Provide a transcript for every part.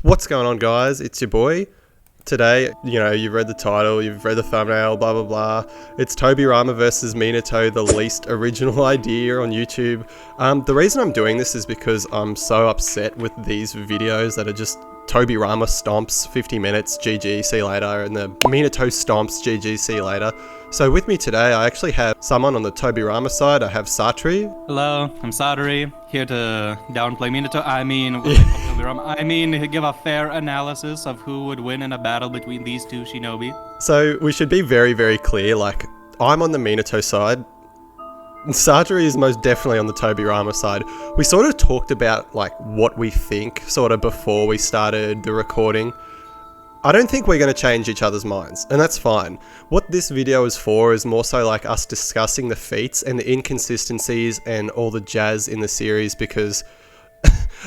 What's going on, guys? It's your boy. Today, you've read the title, you've read the thumbnail, blah blah blah. It's Tobirama versus Minato, the least original idea on YouTube. The reason I'm doing this is because I'm so upset with these videos that are just Tobirama stomps, 50 minutes, GG, see you later, and the Minato stomps, GG, see you later. So with me today, I actually have someone on the Tobirama side. I have Satri. Hello, I'm Satri, here to downplay Minato. Give a fair analysis of who would win in a battle between these two shinobi. So we should be very, very clear, I'm on the Minato side. Satri is most definitely on the Tobirama side. We sort of talked about what we think sort of before we started the recording. I don't think we're going to change each other's minds, and that's fine. What this video is for is more so us discussing the feats and the inconsistencies and all the jazz in the series, because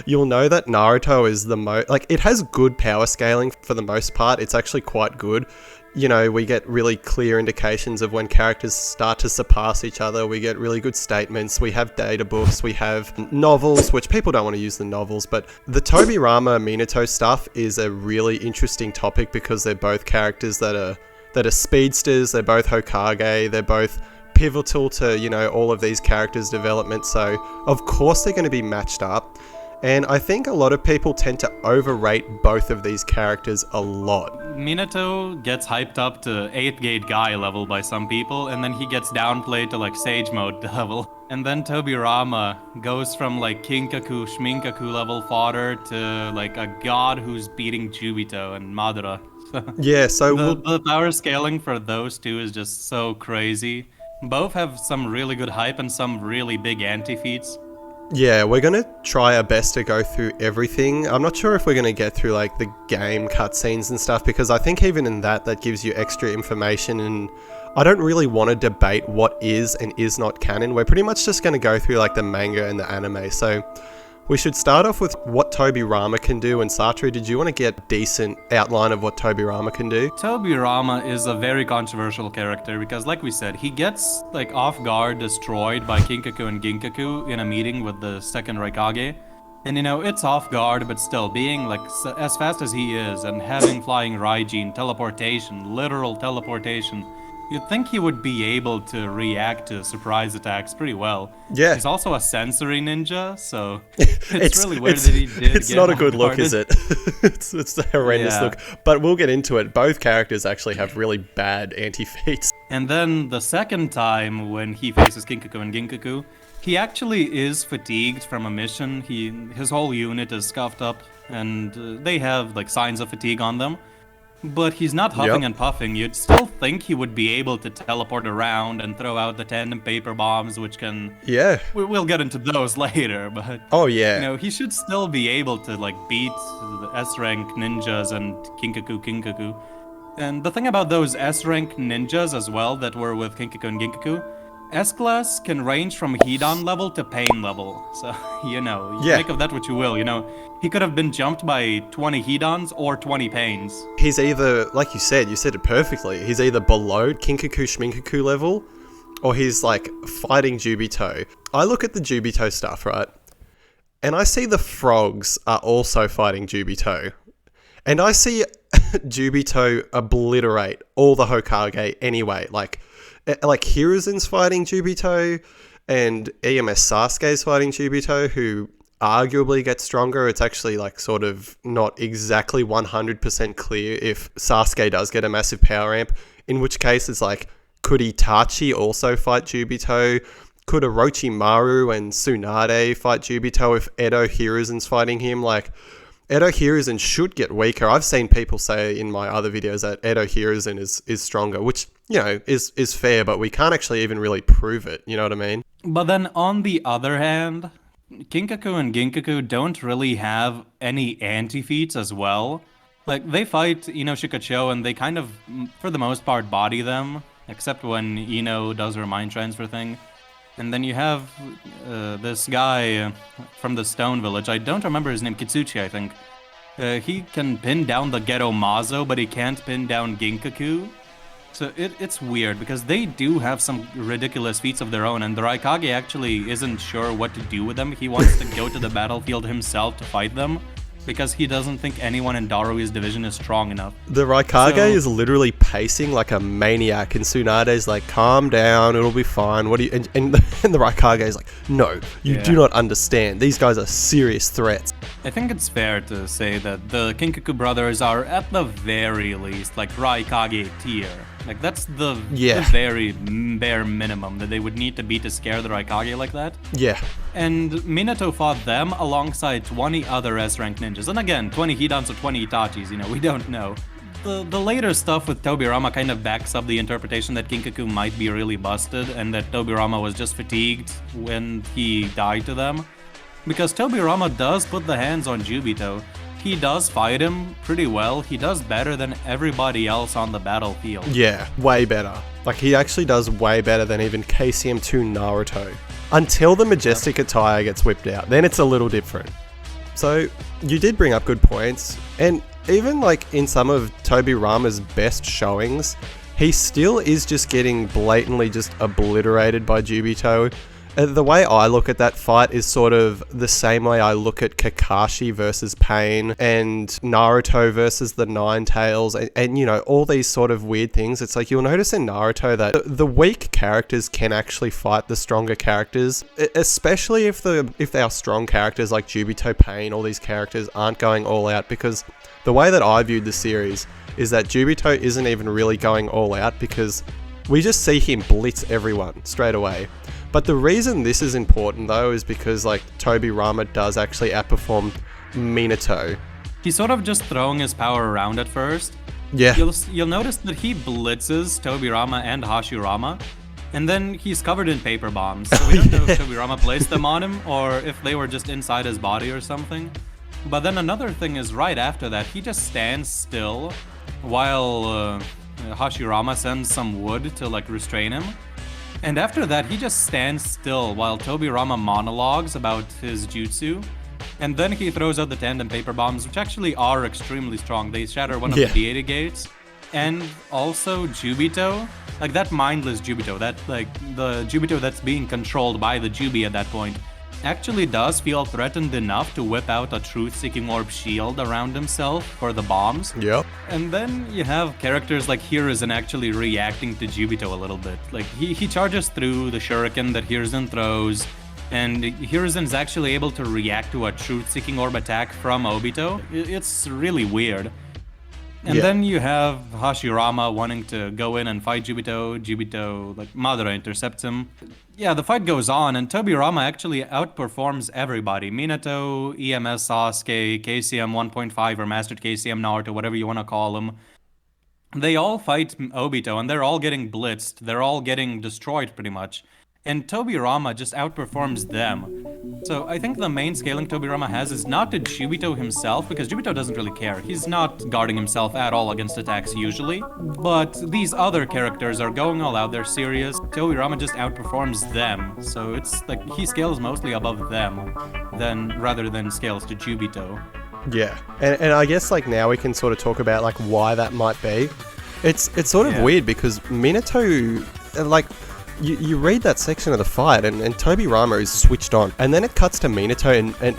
you'll know that Naruto is the most, it has good power scaling for the most part. It's actually quite good. We get really clear indications of when characters start to surpass each other. We get really good statements. We have data books. We have novels, which people don't want to use the novels. But the Tobirama Minato stuff is a really interesting topic because they're both characters that are speedsters. They're both Hokage. They're both pivotal to, all of these characters' development. So, of course, they're going to be matched up. And I think a lot of people tend to overrate both of these characters a lot. Minato gets hyped up to 8th grade guy level by some people, and then he gets downplayed to Sage Mode level. And then Tobirama goes from Kinkaku, Shminkaku level fodder to a god who's beating Jubito and Madara. Yeah, so the power scaling for those two is just so crazy. Both have some really good hype and some really big anti-feats. Yeah, we're going to try our best to go through everything. I'm not sure if we're going to get through the game cutscenes and stuff, because I think even in that gives you extra information, and I don't really want to debate what is and is not canon. We're pretty much just going to go through the manga and the anime. So we should start off with what Tobirama can do. And Satri, did you want to get a decent outline of what Tobirama can do? Tobirama is a very controversial character because, like we said, he gets off guard destroyed by Kinkaku and Ginkaku in a meeting with the second Raikage. And it's off guard, but still being as fast as he is and having flying Raijin, teleportation, literal teleportation, you'd think he would be able to react to surprise attacks pretty well. Yeah. He's also a sensory ninja, so it's really weird that he did. It's not a good look, is it? it's a horrendous look. But we'll get into it. Both characters actually have really bad anti-feats. And then the second time when he faces Kinkaku and Ginkaku, he actually is fatigued from a mission. His whole unit is scuffed up, and they have signs of fatigue on them. But he's not huffing and puffing. You'd still think he would be able to teleport around and throw out the tandem paper bombs, which can... Yeah. We'll get into those later, but... Oh, yeah. He should still be able to, beat the S-rank ninjas and Kinkaku. And the thing about those S-rank ninjas as well that were with Kinkaku and Ginkaku, S-class can range from Hidan level to Pain level. So, make of that what you will, He could have been jumped by 20 Hidans or 20 Pains. He's either, like you said it perfectly, he's either below Kinkaku Shminkaku level, or he's fighting Jubito. I look at the Jubito stuff, right? And I see the frogs are also fighting Jubito. And I see Jubito obliterate all the Hokage anyway, Hiruzen's fighting Jubito, and EMS Sasuke's fighting Jubito, who arguably gets stronger. It's actually sort of not exactly 100% clear if Sasuke does get a massive power amp, in which case it's could Itachi also fight Jubito? Could Orochimaru and Tsunade fight Jubito if Edo Hiruzen's fighting him? Edo Hiruzen should get weaker. I've seen people say in my other videos that Edo Hiruzen is stronger, which, is fair, but we can't actually even really prove it. You know what I mean? But then on the other hand, Kinkaku and Ginkaku don't really have any anti-feats as well. They fight Ino Shikacho and they kind of, for the most part, body them, except when Ino does her mind transfer thing. And then you have this guy from the Stone Village. I don't remember his name. Kitsuchi, I think. He can pin down the Ghetto Mazo, but he can't pin down Ginkaku. So it's weird, because they do have some ridiculous feats of their own, and the Raikage actually isn't sure what to do with them. He wants to go to the battlefield himself to fight them. because he doesn't think anyone in Darui's division is strong enough. The Raikage So- is literally pacing like a maniac, and Tsunade's like, calm down, it'll be fine. What do you... And the Raikage is like, no, you do not understand. These guys are serious threats. I think it's fair to say that the Kinkaku brothers are at the very least like Raikage tier. Like that's the very bare minimum that they would need to be to scare the Raikage like that. Yeah. And Minato fought them alongside 20 other S-rank ninjas. And again, 20 Hidans or 20 Itachis, you know, we don't know. The later stuff with Tobirama kind of backs up the interpretation that Kinkaku might be really busted and that Tobirama was just fatigued when he died to them. Because Tobirama does put the hands on Jubito. He does fight him pretty well. He does better than everybody else on the battlefield. Yeah, way better. Like, he actually does way better than even KCM2 Naruto. Until the Majestic attire gets whipped out. Then it's a little different. So, you did bring up good points. And even, like, in some of Tobirama's best showings, he still is just getting blatantly just obliterated by Jubito. The way I look at that fight is sort of the same way I look at Kakashi versus Pain and Naruto versus the Nine Tails and you know, all these sort of weird things. It's like you'll notice in Naruto that the weak characters can actually fight the stronger characters, especially if they are strong characters like Jubito, Pain, all these characters aren't going all out, because the way that I viewed the series is that Jubito isn't even really going all out because we just see him blitz everyone straight away. But the reason this is important though is because like Tobirama does actually outperform Minato. He's sort of just throwing his power around at first. Yeah. You'll notice that he blitzes Tobirama and Hashirama, and then he's covered in paper bombs. So we don't know if Tobirama placed them on him or if they were just inside his body or something. But then another thing is right after that, he just stands still while Hashirama sends some wood to like restrain him. And after that, he just stands still while Tobirama monologues about his jutsu. And then he throws out the tandem paper bombs, which actually are extremely strong. They shatter one of the deity gates. And also Jubito, like that mindless Jubito, that like the Jubito that's being controlled by the Jubi at that point, actually does feel threatened enough to whip out a truth-seeking orb shield around himself for the bombs. Yep. And then you have characters like Hiruzen actually reacting to Jubito a little bit. Like he charges through the shuriken that Hiruzen throws, and Hiruzen's actually able to react to a truth-seeking orb attack from Obito. It's really weird. And then you have Hashirama wanting to go in and fight Jubito. Jubito, like, Madara intercepts him. Yeah, the fight goes on, and Tobirama actually outperforms everybody. Minato, EMS Sasuke, KCM 1.5, or Mastered KCM Naruto, whatever you want to call them. They all fight Obito, and they're all getting blitzed. They're all getting destroyed, pretty much. And Tobirama just outperforms them. So I think the main scaling Tobirama has is not to Jubito himself, because Jubito doesn't really care. He's not guarding himself at all against attacks usually. But these other characters are going all out, they're serious. Tobirama just outperforms them. So it's like he scales mostly above them rather than scales to Jubito. Yeah. And I guess like now we can sort of talk about like why that might be. It's sort of weird because Minato, like, You read that section of the fight and Tobirama is switched on, and then it cuts to Minato and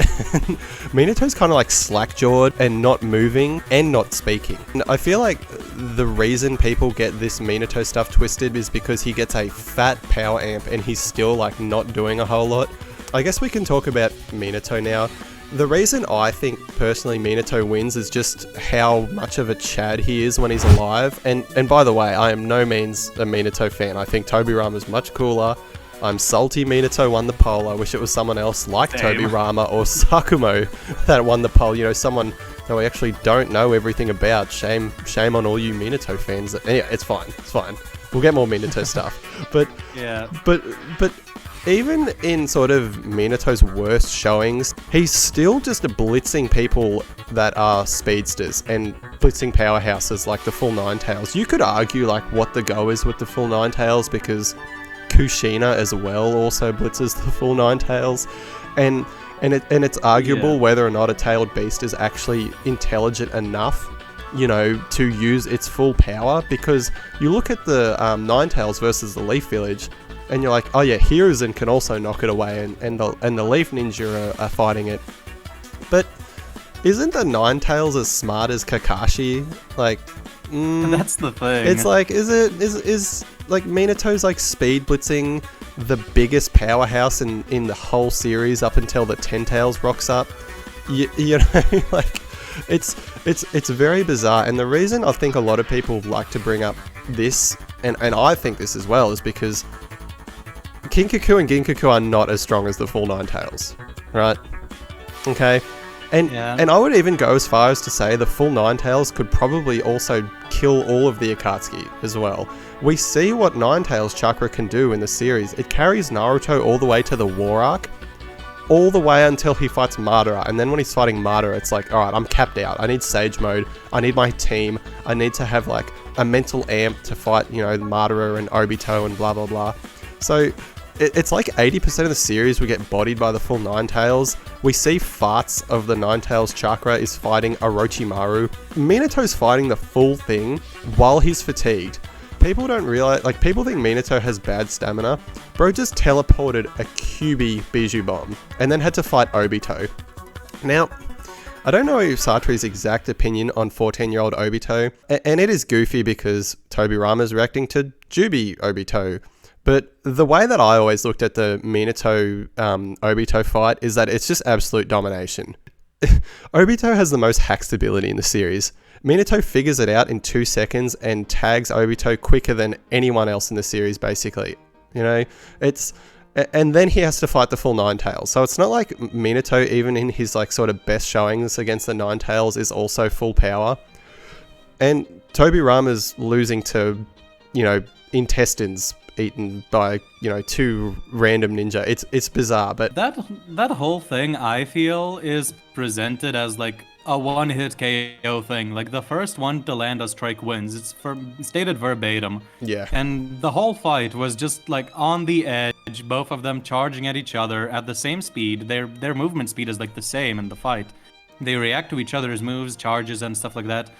Minato's kind of like slack-jawed and not moving and not speaking. And I feel like the reason people get this Minato stuff twisted is because he gets a fat power amp and he's still like not doing a whole lot. I guess we can talk about Minato now. The reason I think personally Minato wins is just how much of a Chad he is when he's alive. And by the way, I am no means a Minato fan. I think Tobirama's much cooler. I'm salty Minato won the poll. I wish it was someone else like Tobirama or Sakumo that won the poll. You know, someone that we actually don't know everything about. Shame on all you Minato fans. Anyway, it's fine. We'll get more Minato stuff. But even in sort of Minato's worst showings, he's still just blitzing people that are speedsters and blitzing powerhouses like the full Nine Tails. You could argue like what the go is with the full Nine Tails because Kushina as well also blitzes the full Nine Tails, and it's arguable whether or not a tailed beast is actually intelligent enough, you know, to use its full power, because you look at the Nine Tails versus the Leaf Village, and you're like, oh yeah, Hiruzen can also knock it away, and the Leaf Ninja are fighting it. But isn't the Ninetales as smart as Kakashi? Like, That's the thing. it's like, is like Minato's like speed blitzing the biggest powerhouse in the whole series up until the Ten Tails rocks up? You know, like, it's very bizarre. And the reason I think a lot of people like to bring up this, and I think this as well, is because Kinkaku and Ginkaku are not as strong as the full Ninetales, right? Okay. And I would even go as far as to say the full Ninetales could probably also kill all of the Akatsuki as well. We see what Ninetales chakra can do in the series. It carries Naruto all the way to the war arc, all the way until he fights Madara. And then when he's fighting Madara, it's like, alright, I'm capped out. I need Sage Mode. I need my team. I need to have like a mental amp to fight, you know, Madara and Obito and blah blah blah. So it's like 80% of the series we get bodied by the full Ninetales. We see farts of the Ninetales chakra is fighting Orochimaru. Minato's fighting the full thing while he's fatigued. People don't realize, like, people think Minato has bad stamina. Bro just teleported a QB Bijou Bomb and then had to fight Obito. Now, I don't know Satori's exact opinion on 14-year-old Obito, and it is goofy because Tobirama's reacting to Jubi Obito. But the way that I always looked at the Minato Obito fight is that it's just absolute domination. Obito has the most hack stability in the series. Minato figures it out in 2 seconds and tags Obito quicker than anyone else in the series, basically. You know, and then he has to fight the full Ninetales. So it's not like Minato, even in his like sort of best showings against the Ninetales, is also full power. And Tobirama's losing to, you know, intestines eaten by, you know, 2 random ninja. It's bizarre, but that whole thing, I feel, is presented as like a one-hit KO thing. Like the first one to land a strike wins. It's stated verbatim. Yeah. And the whole fight was just like on the edge, both of them charging at each other at the same speed. Their movement speed is like the same in the fight. They react to each other's moves, charges, and stuff like that.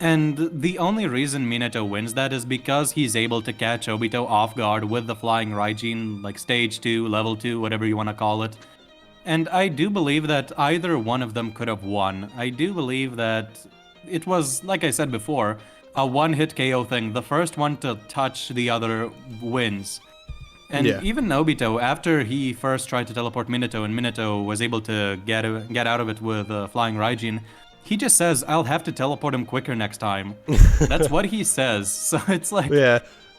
And the only reason Minato wins that is because he's able to catch Obito off guard with the flying Raijin, like stage 2, level 2, whatever you want to call it. And I do believe that either one of them could have won. I do believe that it was, like I said before, a one-hit KO thing. The first one to touch the other wins. And even Obito, after he first tried to teleport Minato and Minato was able to get out of it with flying Raijin, he just says, I'll have to teleport him quicker next time. That's what he says. So it's like,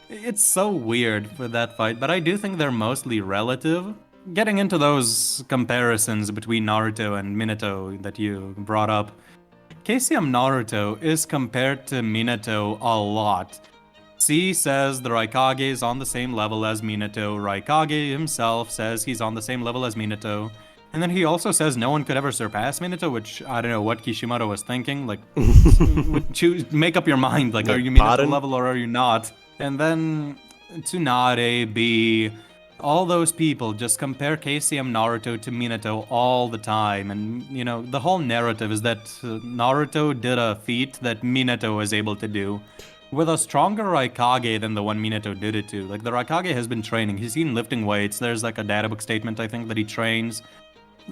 it's so weird for that fight. But I do think they're mostly relative. Getting into those comparisons between Naruto and Minato that you brought up, KCM Naruto is compared to Minato a lot. C says the Raikage is on the same level as Minato. Raikage himself says he's on the same level as Minato. And then he also says no one could ever surpass Minato, which I don't know what Kishimoto was thinking. Like, make up your mind. Like, are you Minato level or are you not? And then Tsunade, B, all those people just compare KCM Naruto to Minato all the time. And, you know, the whole narrative is that Naruto did a feat that Minato was able to do with a stronger Raikage than the one Minato did it to. Like, the Raikage has been training. He's seen lifting weights. There's like a databook statement, I think, that he trains.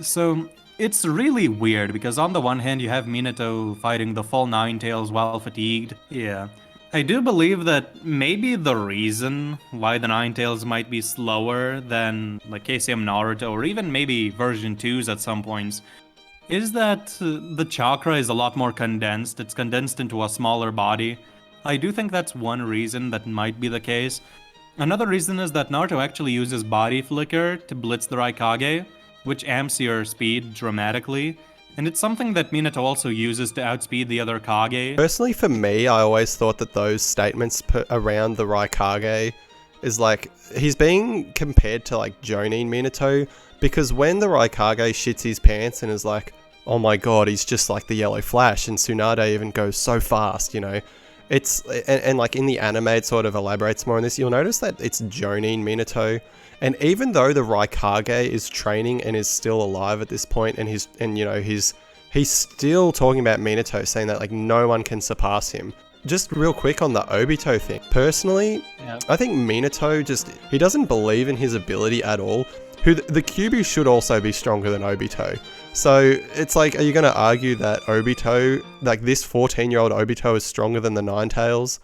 So it's really weird because on the one hand you have Minato fighting the full Ninetales while fatigued. Yeah. I do believe that maybe the reason why the Ninetales might be slower than like KCM Naruto or even maybe version 2s at some points is that the chakra is a lot more condensed. It's condensed into a smaller body. I do think that's one reason that might be the case. Another reason is that Naruto actually uses body flicker to blitz the Raikage, which amps your speed dramatically, and it's something that Minato also uses to outspeed the other Kage. Personally, for me, I always thought that those statements around the Raikage is like, he's being compared to like Jonin Minato, because when the Raikage shits his pants and is like, oh my god, he's just like the Yellow Flash, and Tsunade even goes so fast, you know, it's, and like in the anime it sort of elaborates more on this, you'll notice that it's Jonin Minato. And even though the Raikage is training and is still alive at this point, and he's still talking about Minato, saying that like no one can surpass him. Just real quick on the Obito thing. Personally, I think Minato he doesn't believe in his ability at all. The Kyuubi should also be stronger than Obito. So it's like, are you going to argue that Obito, like this 14-year-old Obito, is stronger than the Ninetales?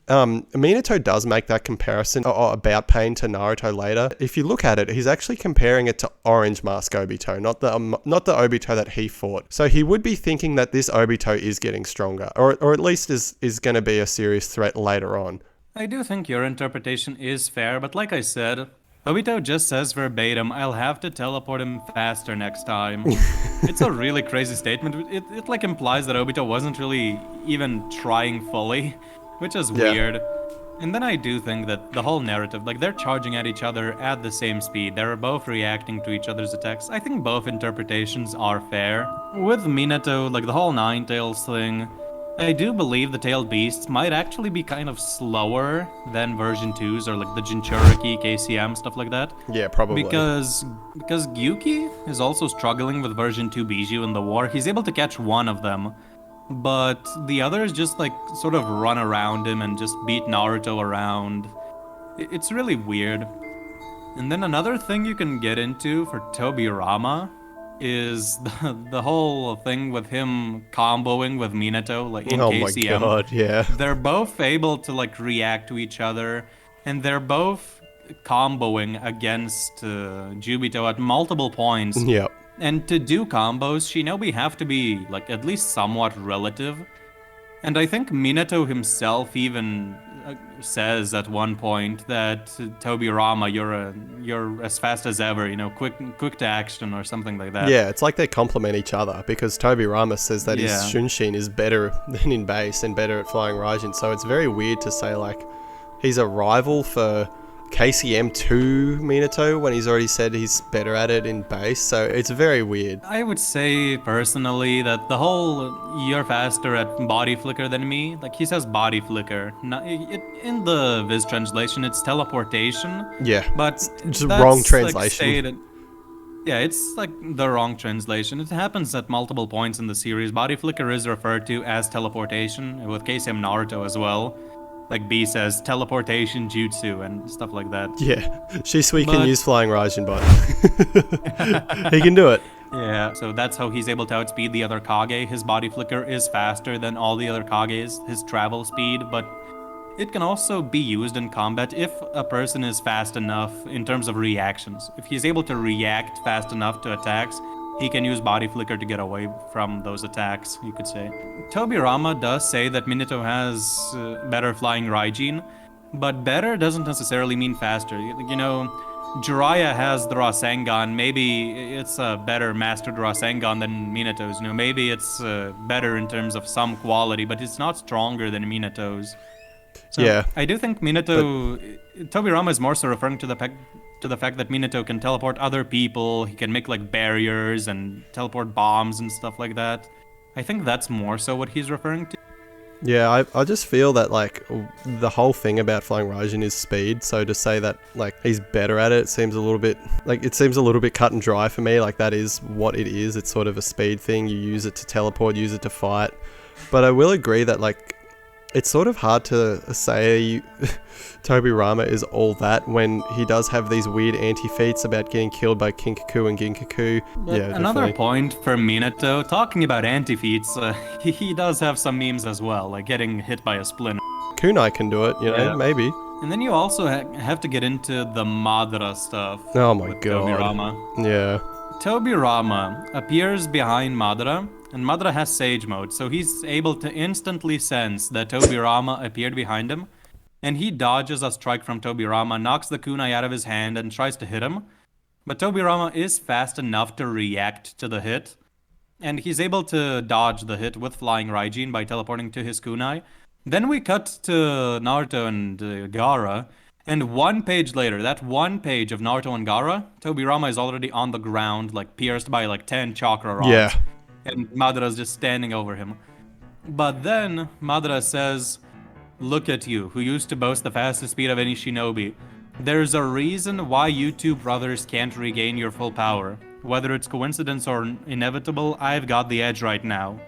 Minato does make that comparison about pain to Naruto later. If you look at it, he's actually comparing it to Orange Mask Obito, not the Obito that he fought. So he would be thinking that this Obito is getting stronger, or at least is going to be a serious threat later on. I do think your interpretation is fair, but like I said, Obito just says verbatim, I'll have to teleport him faster next time. It's a really crazy statement. It like implies that Obito wasn't really even trying fully, which is weird. And then I do think that the whole narrative, like they're charging at each other at the same speed. They're both reacting to each other's attacks. I think both interpretations are fair. With Minato, like the whole Ninetales thing, I do believe the tailed beasts might actually be kind of slower than version 2s or like the Jinchuriki, KCM, stuff like that. Yeah, probably. Because Gyuki is also struggling with version 2 Bijou in the war. He's able to catch one of them, but the others just like sort of run around him and just beat Naruto around. It's really weird. And then another thing you can get into for Tobirama is the whole thing with him comboing with Minato, like in KCM. Oh my god, yeah. They're both able to like react to each other, and they're both comboing against Jubito at multiple points. Yep. And to do combos, Shinobi have to be like at least somewhat relative. And I think Minato himself even says at one point that Tobirama, you're as fast as ever, you know, quick to action or something like that. Yeah, it's like they complement each other because Tobirama says that his Shunshin is better than in base and better at flying Raijin. So it's very weird to say like he's a rival for KCM2 Minato when he's already said he's better at it in base, so it's very weird. I would say personally that the whole you're faster at body flicker than me, like he says body flicker. In the Viz translation it's teleportation. Yeah, but it's wrong translation. Like yeah, it's like the wrong translation. It happens at multiple points in the series. Body flicker is referred to as teleportation, with KCM Naruto as well. Like B says, teleportation jutsu and stuff like that. Yeah, Shisui can use flying Raijin, but he can do it. Yeah, so that's how he's able to outspeed the other Kage. His body flicker is faster than all the other Kages, his travel speed, but it can also be used in combat if a person is fast enough in terms of reactions. If he's able to react fast enough to attacks, he can use body flicker to get away from those attacks, you could say. Tobirama does say that Minato has better flying Raijin, but better doesn't necessarily mean faster. You know, Jiraiya has the Rasengan. Maybe it's a better mastered Rasengan than Minato's. You know, maybe it's better in terms of some quality, but it's not stronger than Minato's. So yeah, I do think Tobirama is more so referring to the fact that Minato can teleport other people, he can make like barriers and teleport bombs and stuff like that. I think that's more so what he's referring to. Yeah, I just feel that like the whole thing about flying Raijin is speed, so to say that like he's better at it seems a little bit cut and dry for me. Like that is what it is. It's sort of a speed thing. You use it to teleport, use it to fight. But I will agree that like it's sort of hard to say Tobirama is all that when he does have these weird anti-feats about getting killed by Kinkaku and Ginkaku. Yeah, another definitely. point for Minato, talking about anti-feats, he does have some memes as well, like getting hit by a splinter. Kunai can do it, you know, maybe. And then you also have to get into the Madara stuff. Oh my god. Tobirama. Yeah. Tobirama appears behind Madara, and Madara has Sage Mode, so he's able to instantly sense that Tobirama appeared behind him, and he dodges a strike from Tobirama, knocks the kunai out of his hand, and tries to hit him. But Tobirama is fast enough to react to the hit, and he's able to dodge the hit with Flying Raijin by teleporting to his kunai. Then we cut to Naruto and Gaara, and one page later, that one page of Naruto and Gaara, Tobirama is already on the ground, like pierced by like 10 chakra rods. Yeah. And Madara's just standing over him. But then Madara says, "Look at you, who used to boast the fastest speed of any shinobi. There's a reason why you two brothers can't regain your full power. Whether it's coincidence or inevitable, I've got the edge right now."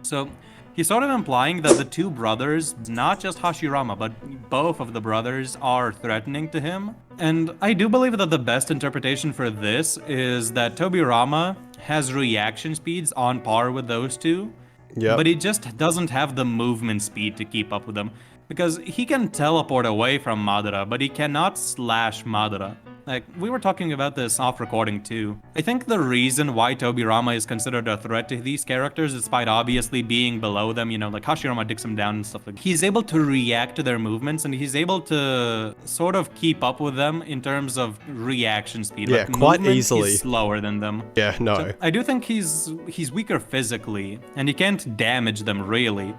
So He's sort of implying that the two brothers, not just Hashirama, but both of the brothers are threatening to him. And I do believe that the best interpretation for this is that Tobirama has reaction speeds on par with those two, Yep. but he just doesn't have the movement speed to keep up with them. Because he can teleport away from Madara, but he cannot slash Madara. Like, we were talking about this off recording too. I think the reason why Tobirama is considered a threat to these characters, despite obviously being below them, you know, like Hashirama dicks him down and stuff like that, he's able to react to their movements and he's able to sort of keep up with them in terms of reaction speed. Yeah, like, quite movement, easily. He's slower than them. Yeah, no. So I do think he's weaker physically, and he can't damage them really.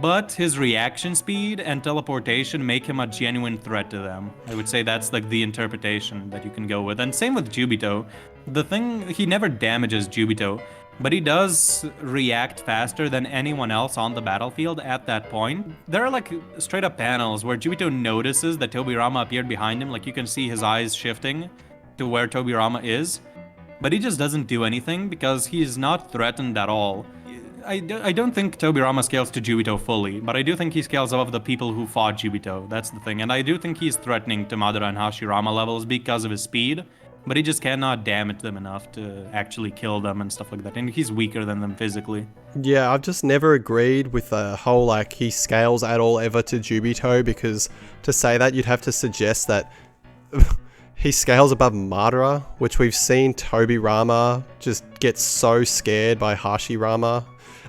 But his reaction speed and teleportation make him a genuine threat to them. I would say that's like the interpretation that you can go with. And same with Jubito. The thing, he never damages Jubito, but he does react faster than anyone else on the battlefield at that point. There are like straight up panels where Jubito notices that Tobirama appeared behind him. Like you can see his eyes shifting to where Tobirama is, but he just doesn't do anything because he's not threatened at all. I don't think Tobirama scales to Jubito fully, but I do think he scales above the people who fought Jubito. That's the thing. And I do think he's threatening to Madara and Hashirama levels because of his speed, but he just cannot damage them enough to actually kill them and stuff like that. And he's weaker than them physically. Yeah, I've just never agreed with the whole, like, he scales at all ever to Jubito, because to say that, you'd have to suggest that he scales above Madara, which we've seen Tobirama just get so scared by Hashirama.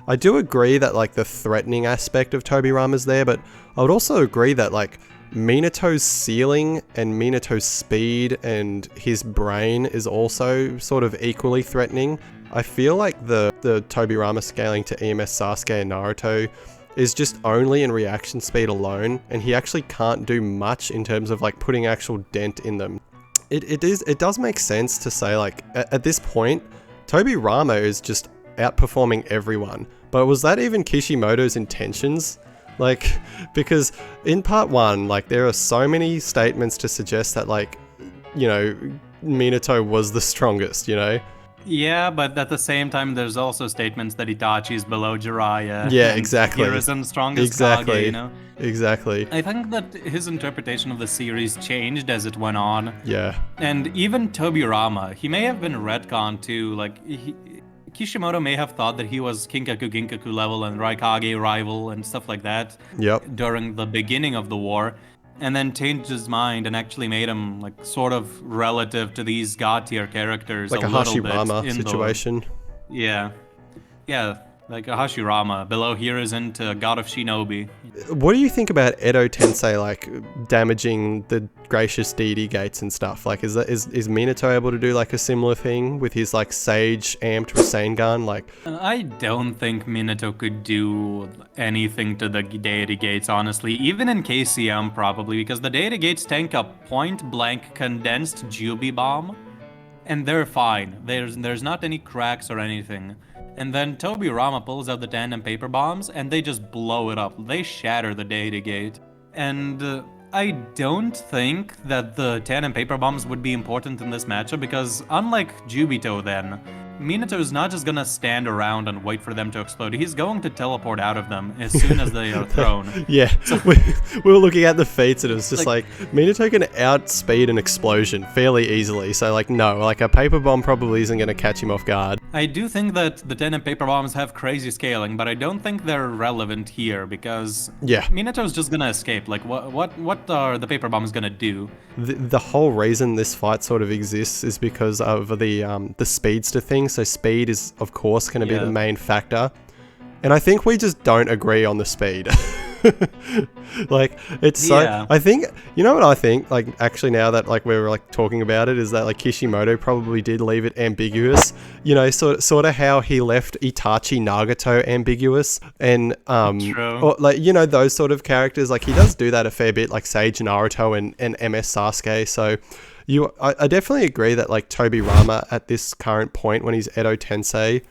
I do agree that, like, the threatening aspect of Tobirama's there, but I would also agree that, like, Minato's ceiling and Minato's speed and his brain is also sort of equally threatening. I feel like the Tobirama scaling to EMS Sasuke and Naruto is just only in reaction speed alone, and he actually can't do much in terms of, like, putting actual dent in them. It does make sense to say, like, at this point, Tobirama is just outperforming everyone. But was that even Kishimoto's intentions? Like, because in part 1, like, there are so many statements to suggest that, like, you know, Minato was the strongest, you know? Yeah, but at the same time, there's also statements that Itachi is below Jiraiya. Yeah, and exactly. Hiruzen's strongest Exactly. Kage, you know? Exactly. I think that his interpretation of the series changed as it went on. Yeah. And even Tobirama, he may have been retconned too. Like, Kishimoto may have thought that he was Ginkaku level and Raikage rival and stuff like that. Yep. During the beginning of the war, and then changed his mind and actually made him like sort of relative to these god tier characters, Like a little Hashirama bit in situation. Yeah, like a Hashirama below Hiruzen to God of Shinobi. What do you think about Edo Tensei, like, damaging the gracious deity gates and stuff? Like, is Minato able to do, like, a similar thing with his, like, Sage amped Rasengan? Like, I don't think Minato could do anything to the deity gates, honestly. Even in KCM, probably, because the deity gates tank a point-blank condensed Jubi bomb, and they're fine. There's not any cracks or anything. And then Tobirama pulls out the tandem paper bombs, and they just blow it up. They shatter the deity gate. And I don't think that the tandem paper bombs would be important in this matchup, because unlike Jubito then, Minato's not just gonna stand around and wait for them to explode. He's going to teleport out of them as soon as they are thrown. yeah, we were looking at the feats and it was just like Minato can outspeed an explosion fairly easily. So, like, no, like, a paper bomb probably isn't going to catch him off guard. I do think that the tandem paper bombs have crazy scaling, but I don't think they're relevant here because Minato's just gonna escape. Like, what are the paper bombs gonna do? The whole reason this fight sort of exists is because of the speedster thing. So speed is, of course, going to be the main factor. And I think we just don't agree on the speed. Like, it's so... I think... You know what I think? Like, actually, now that, like, we're, like, talking about it, is that, like, Kishimoto probably did leave it ambiguous. You know, sort of how he left Itachi Nagato ambiguous. And, or, like, you know, those sort of characters. Like, he does do that a fair bit, like Sage Naruto and MS Sasuke. So... I definitely agree that, like, Tobirama at this current point when he's Edo Tensei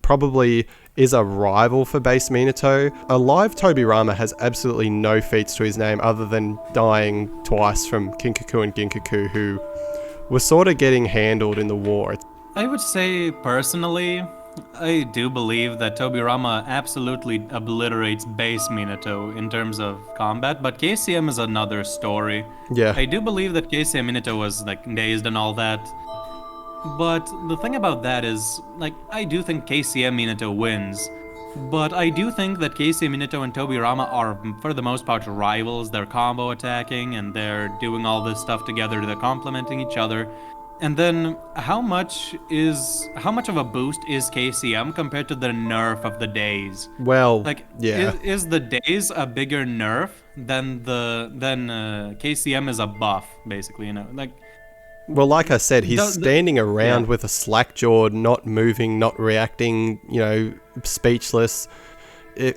probably is a rival for base Minato. A live Tobirama has absolutely no feats to his name other than dying twice from Kinkaku and Ginkaku, who were sort of getting handled in the war. I would say, personally, I do believe that Tobirama absolutely obliterates base Minato in terms of combat, but KCM is another story. Yeah. I do believe that KCM Minato was like dazed and all that, but the thing about that is, like, I do think KCM Minato wins. But I do think that KCM Minato and Tobirama are, for the most part, rivals. They're combo attacking and they're doing all this stuff together. They're complementing each other. And then, how much of a boost is KCM compared to the nerf of the days? Well, Like, yeah. is the days a bigger nerf than KCM is a buff, basically? You know, like. Well, like I said, he's The- the- standing around yeah. with a slack jawed, not moving, not reacting, speechless.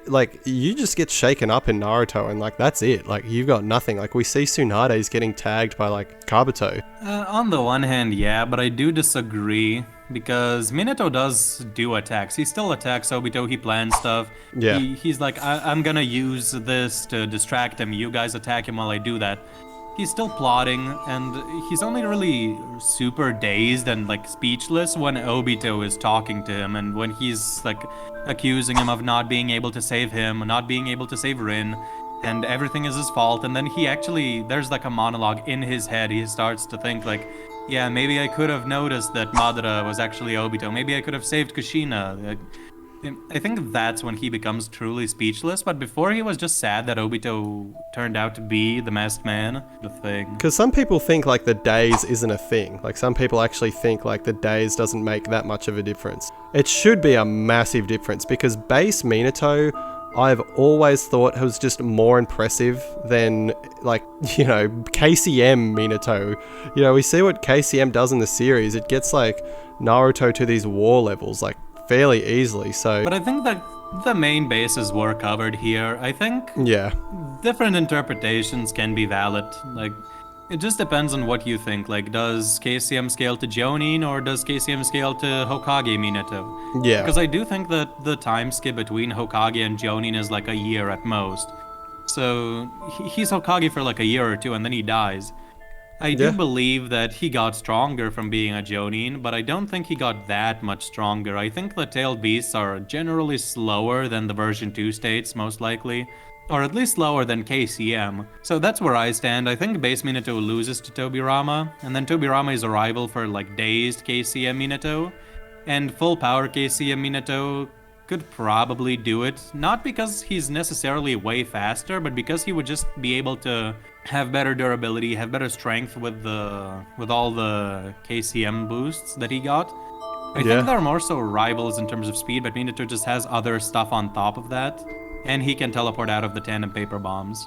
Like, you just get shaken up in Naruto, and, like, that's it. Like, you've got nothing. Like, we see Tsunade's getting tagged by, like, Kabuto. On the one hand, yeah, but I do disagree because Minato does do attacks. He still attacks Obito. He plans stuff. Yeah. He's like, I'm gonna use this to distract him. You guys attack him while I do that. He's still plotting, and he's only really super dazed and like speechless when Obito is talking to him, and when he's like accusing him of not being able to save him, not being able to save Rin, and everything is his fault. And then there's like a monologue in his head. He starts to think like, yeah, maybe I could have noticed that Madara was actually Obito. Maybe I could have saved Kushina. I think that's when he becomes truly speechless, but before he was just sad that Obito turned out to be the masked man, the thing. Because some people think, like, the days isn't a thing. Like, some people actually think, like, the days doesn't make that much of a difference. It should be a massive difference, because base Minato, I've always thought was just more impressive than, like, KCM Minato. We see what KCM does in the series. It gets, like, Naruto to these war levels, like, fairly easily, so... But I think that the main bases were covered here. I think Yeah. different interpretations can be valid. Like, it just depends on what you think. Like, does KCM scale to Jonin or does KCM scale to Hokage Minato? Yeah. Because I do think that the time skip between Hokage and Jonin is like a year at most. So he's Hokage for like a year or two and then he dies. I do Yeah. believe that he got stronger from being a Jonin, but I don't think he got that much stronger. I think the tailed beasts are generally slower than the version 2 states, most likely. Or at least slower than KCM. So that's where I stand. I think base Minato loses to Tobirama, and then Tobirama is a rival for like dazed KCM Minato. And full power KCM Minato could probably do it, not because he's necessarily way faster, but because he would just be able to have better durability, have better strength with all the KCM boosts that he got. I Yeah. think they're more so rivals in terms of speed, but Minato just has other stuff on top of that, and he can teleport out of the tandem paper bombs.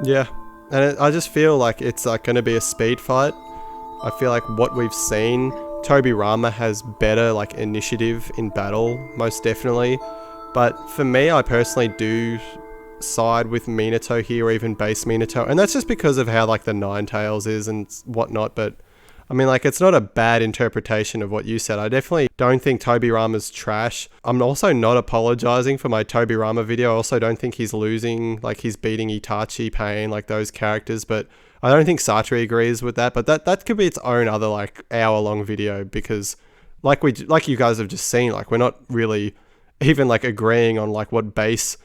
Yeah. And I just feel like it's like going to be a speed fight. I feel like what we've seen, Tobirama has better like initiative in battle, most definitely. But for me, I personally do side with Minato here, or even base Minato, and that's just because of how like the Nine Tails is and whatnot. But I mean, like, it's not a bad interpretation of what you said. I definitely don't think Tobirama's trash. I'm also not apologizing for my Tobirama video. I also don't think he's losing, like he's beating Itachi, Pain, like those characters, but I don't think Sartre agrees with that. But that could be its own other like hour-long video, because like you guys have just seen, like we're not really even like agreeing on like what base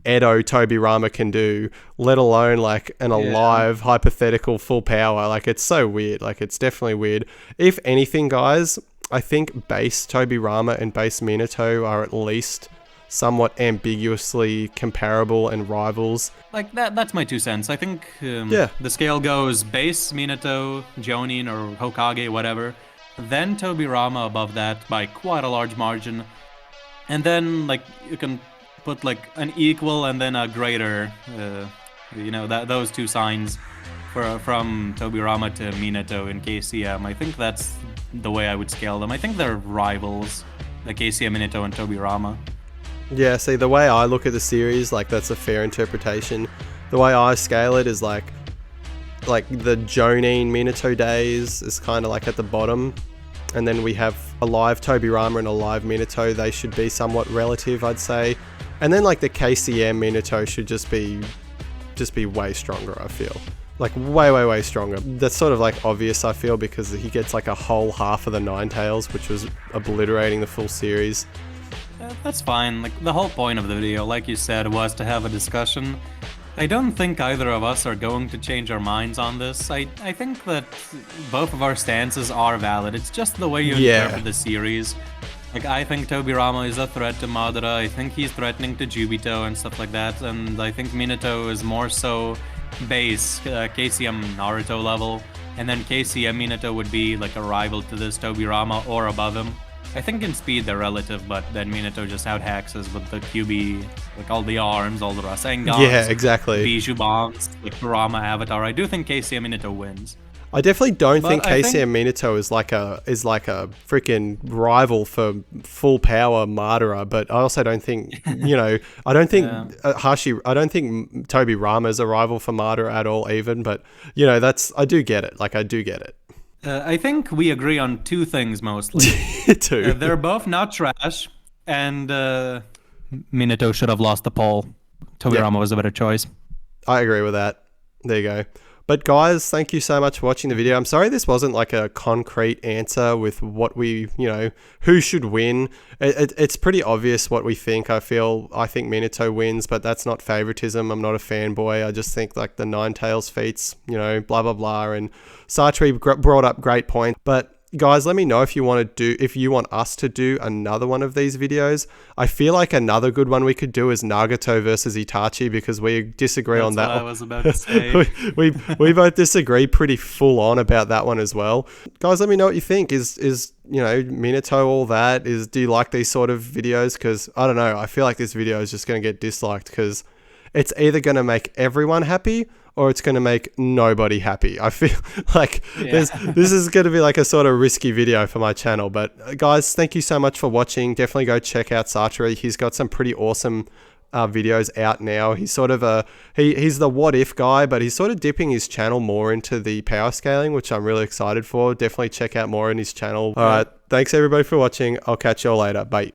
Edo Tobirama can do, let alone like an alive hypothetical full power. Like, it's so weird. Like, it's definitely weird. If anything, guys, I think base Tobirama and base Minato are at least somewhat ambiguously comparable and rivals. Like, that's my 2 cents. I think Yeah. the scale goes base Minato, Jonin, or Hokage, whatever, then Tobirama above that by quite a large margin, and then like you can put like an equal and then a greater, those 2 signs from Tobirama to Minato in KCM. I think that's the way I would scale them. I think they're rivals, the KCM, Minato, and Tobirama. Yeah, see, the way I look at the series, like, that's a fair interpretation. The way I scale it is like the Jonin Minato days is kind of like at the bottom, and then we have a live Tobirama and a live Minato. They should be somewhat relative, I'd say. And then like the KCM Minato should just be way stronger, I feel. Like way stronger. That's sort of like obvious, I feel, because he gets like a whole half of the Nine Tails, which was obliterating the full series. That's fine. Like, the whole point of the video, like you said, was to have a discussion. I don't think either of us are going to change our minds on this. I think that both of our stances are valid. It's just the way you interpret the series. Like, I think Tobirama is a threat to Madara. I think he's threatening to Jubito and stuff like that. And I think Minato is more so base, KCM Naruto level. And then KCM Minato would be like a rival to this Tobirama or above him. I think in speed they're relative, but then Minato just out-haxes with the QB, like all the arms, all the Rasengans. Yeah, exactly. Bijou bombs, like Kurama Avatar. I do think KCM Minato wins. I definitely don't think KCM Minato is like a freaking rival for full power Madara, but I also don't think I don't think I don't think Tobirama is a rival for Madara at all even, but I do get it. Like I do get it. I think we agree on two things mostly. Two. They're both not trash, and Minato should have lost the poll. Tobirama was a better choice. I agree with that. There you go. But guys, thank you so much for watching the video. I'm sorry this wasn't like a concrete answer with what we, who should win. It's pretty obvious what we think. I think Minato wins, but that's not favoritism. I'm not a fanboy. I just think like the Nine Tails feats, blah, blah, blah. And Sartre brought up great points. But guys, let me know if you want us to do another one of these videos. I feel like another good one we could do is Nagato versus Itachi because we disagree on that. That's what I was about to say. we both disagree pretty full on about that one as well. Guys, let me know what you think. Is Minato all that? Do you like these sort of videos? Because I don't know. I feel like this video is just going to get disliked because it's either going to make everyone happy or it's going to make nobody happy. I feel like this is going to be like a sort of risky video for my channel. But guys, thank you so much for watching. Definitely go check out Sartre. He's got some pretty awesome videos out now. He's sort of he's the what if guy, but he's sort of dipping his channel more into the power scaling, which I'm really excited for. Definitely check out more in his channel. All right. Thanks everybody for watching. I'll catch you all later. Bye.